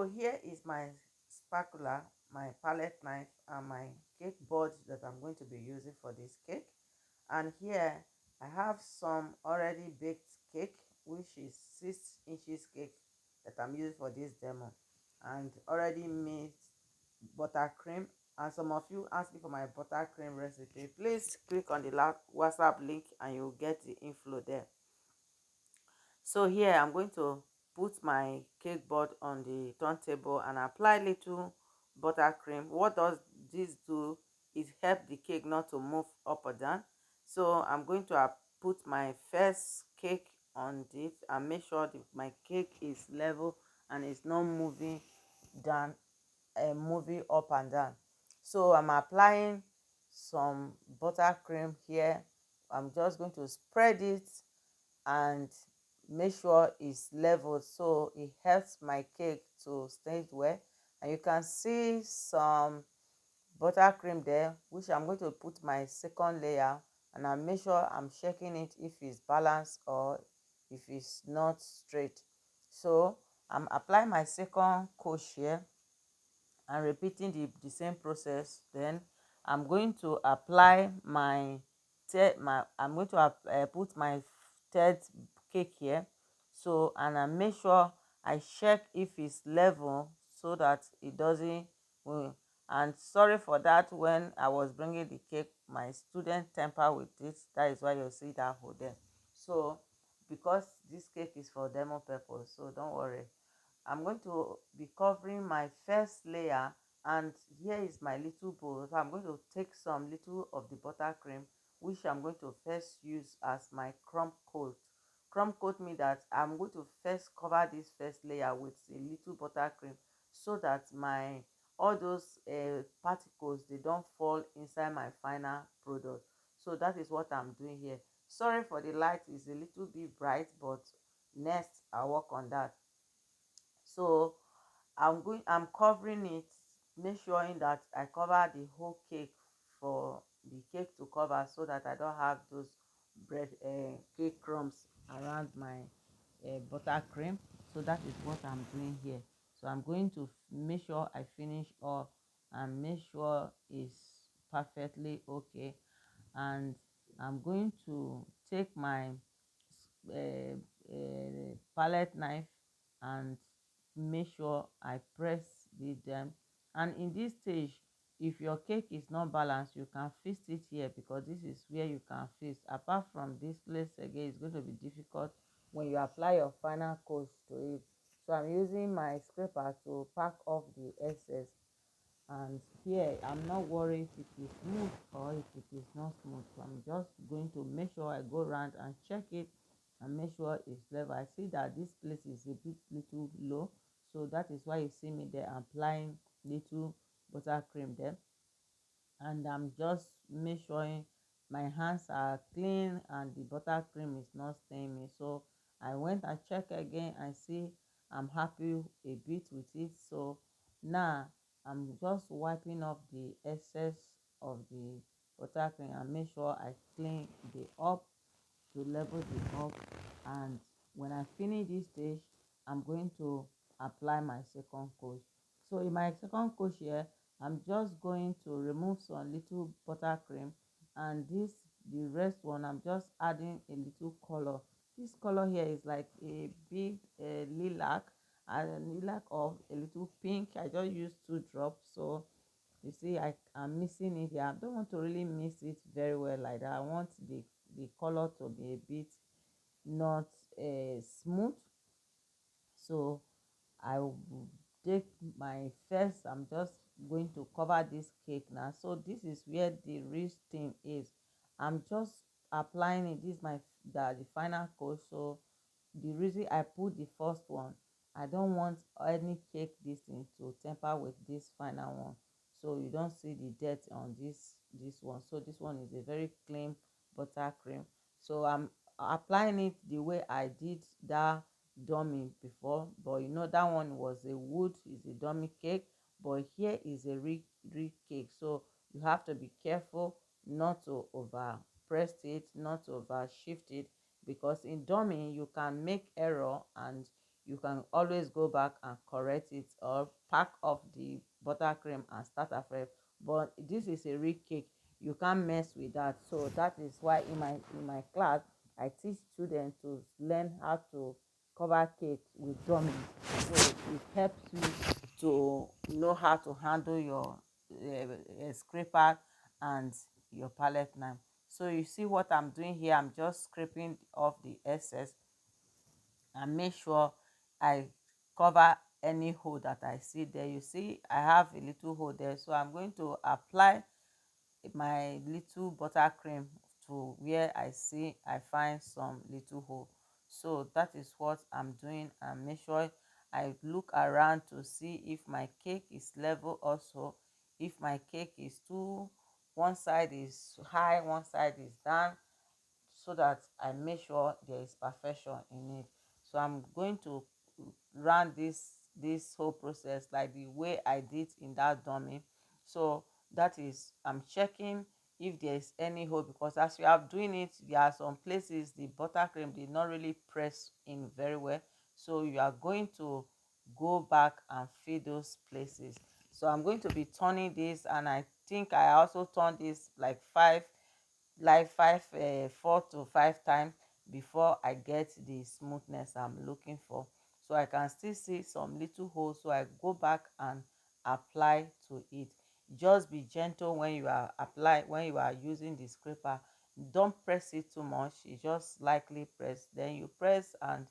So here is my spatula, my palette knife, and my cake board that I'm going to be using for this cake. And here I have some already baked cake, which is 6 inches cake that I'm using for this demo, and already made buttercream. And some of you asked me for my buttercream recipe. Please click on the WhatsApp link and you'll get the info there. So here I'm going to put my cake board on the turntable and apply little buttercream. What does this do? It helps the cake not to move up or down. So I'm going to put my first cake on it and make sure my cake is level and it's not moving down and moving up and down. So I'm applying some buttercream here. I'm just going to spread it and make sure it's level so it helps my cake to stay well. And you can see some buttercream there, which I'm going to put my second layer, and I make sure I'm checking it if it's balanced or if it's not straight. So I'm applying my second coat here and repeating the same process. Then I'm going to apply I'm going to put my third cake here. So, and I make sure I check if it's level so that it doesn't move. And sorry for that, when I was bringing the cake my student temper with it, that is why you see that hole there. So because this cake is for demo purpose, so don't worry. I'm going to be covering my first layer, and here is my little bowl. So I'm going to take some little of the buttercream, which I'm going to first use as my crumb coat. Crumb coat means that I'm going to first cover this first layer with a little buttercream so that my all those particles, they don't fall inside my final product. So that is what I'm doing here. Sorry for the light, is a little bit bright, but next I'll work on that. So I'm covering it, make sure that I cover the whole cake for the cake to cover so that I don't have those bread cake crumbs around my buttercream. So that is what I'm doing here. So I'm going to make sure I finish all and make sure it's perfectly okay. And I'm going to take my palette knife and make sure I press them. And in this stage, if your cake is not balanced, you can fix it here, because this is where you can fix. Apart from this place again, it's going to be difficult when you apply your final coat to it. So I'm using my scraper to pack off the excess. And here I'm not worried if it is smooth or if it is not smooth. So I'm just going to make sure I go around and check it and make sure it's level. I see that this place is a bit little low, so that is why you see me there applying little buttercream there. And I'm just make sure my hands are clean and the buttercream is not staining me. So I went and checked again and see I'm happy a bit with it. So now I'm just wiping off the excess of the buttercream and make sure I clean the up to level the up. And when I finish this stage, I'm going to apply my second coat. So in my second coat here, I'm just going to remove some little buttercream, and the rest one I'm just adding a little color. This color here is like a big lilac, and lilac of a little pink. I just used 2 drops. So you see I'm mixing it here. I don't want to really mix it very well like that. I want the color to be a bit not smooth. So I will take my first, I'm just going to cover this cake now. So this is where the real thing is. I'm just applying it. This is the final coat. So the reason I put the first one, I don't want any cake this thing to temper with this final one, so you don't see the dirt on this one. So this one is a very clean buttercream. So I'm applying it the way I did that dummy before, but you know that one was a wood, is a dummy cake, but here is a real cake. So you have to be careful not to over press it, not to over shift it, because in dummy you can make error and you can always go back and correct it or pack off the buttercream and start afresh. But this is a real cake, you can't mess with that. So that is why in my class I teach students to learn how to cover cake with dummy. So it helps you to know how to handle your scraper and your palette knife. So you see what I'm doing here, I'm just scraping off the excess and make sure I cover any hole that I see there. You see I have a little hole there, so I'm going to apply my little buttercream to where I find some little hole. So that is what I'm doing, and make sure I look around to see if my cake is level. Also, if my cake is too, one side is high, one side is down, so that I make sure there is perfection in it. So I'm going to run this whole process like the way I did in that dummy. So that is, I'm checking if there is any hole, because as you are doing it, there are some places the buttercream did not really press in very well. So you are going to go back and fill those places. So I'm going to be turning this, and I think I also turn this like 4 to 5 times before I get the smoothness I'm looking for. So I can still see some little holes, so I go back and apply to it. Just be gentle when you are using the scraper. Don't press it too much, you just lightly press, then you press, and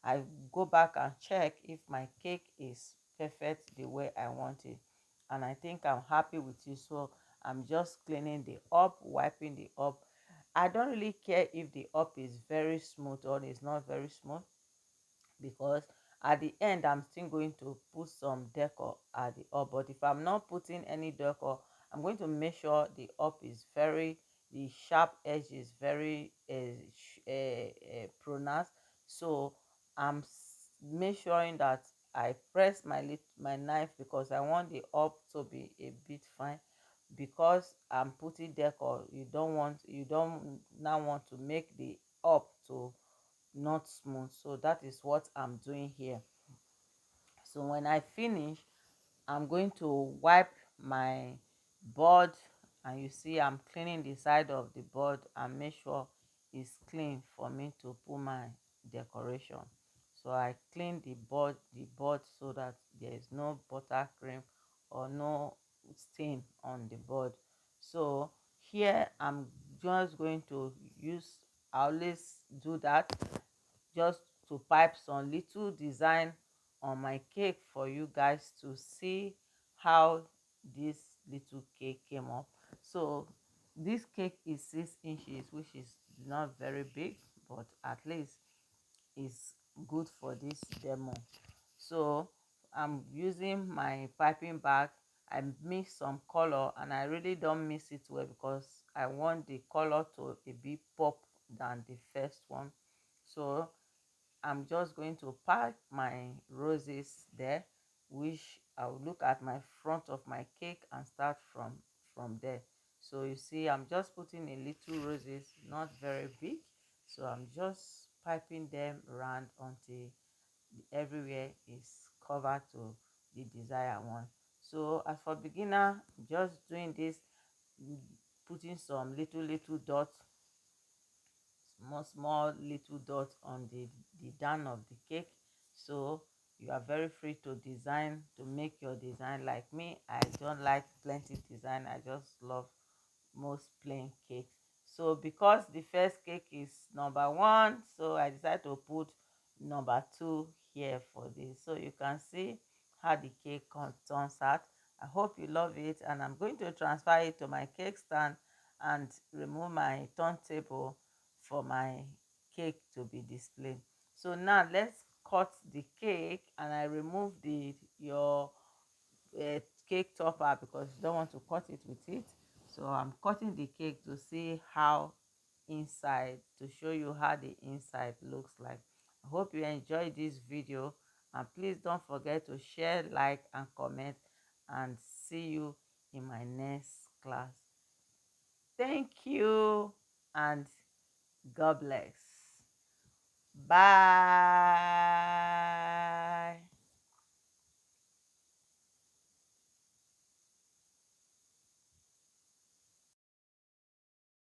I go back and check if my cake is perfect the way I want it. And I think I'm happy with it. So I'm just cleaning the up, wiping the up. I don't really care if the up is very smooth or it's not very smooth, because at the end I'm still going to put some decor at the up. But if I'm not putting any decor, I'm going to make sure the up is very, the sharp edge is very pronounced. So I'm measuring that I press my knife, because I want the up to be a bit fine. Because I'm putting decor, you don't now want to make the up to not smooth. So that is what I'm doing here. So when I finish, I'm going to wipe my board, and you see I'm cleaning the side of the board and make sure it's clean for me to put my decoration. So I clean the board so that there is no buttercream or no stain on the board. So here I'm just going to use, I always do that, just to pipe some little design on my cake for you guys to see how this little cake came up. So this cake is 6 inches, which is not very big, but at least is good for this demo. So I'm using my piping bag. I mix some color, and I really don't mix it well because I want the color to a bit pop than the first one. So I'm just going to pack my roses there, which I'll look at my front of my cake and start from there. So you see I'm just putting a little roses, not very big. So I'm just piping them around until everywhere is covered to the desired one. So as for beginner, just doing this, mm, putting some little dots, small little dot on the down of the cake. So you are very free to design, to make your design. Like me, I don't like plenty design, I just love most plain cakes. So because the first cake is number one, so I decided to put number two here for this, so you can see how the cake turns out. I hope you love it, and I'm going to transfer it to my cake stand and remove my turntable for my cake to be displayed. So now let's cut the cake, and I remove the your cake topper because you don't want to cut it with it. So I'm cutting the cake to see how inside, to show you how the inside looks like. I hope you enjoyed this video, and please don't forget to share, like, and comment, and see you in my next class. Thank you, and God bless. Bye.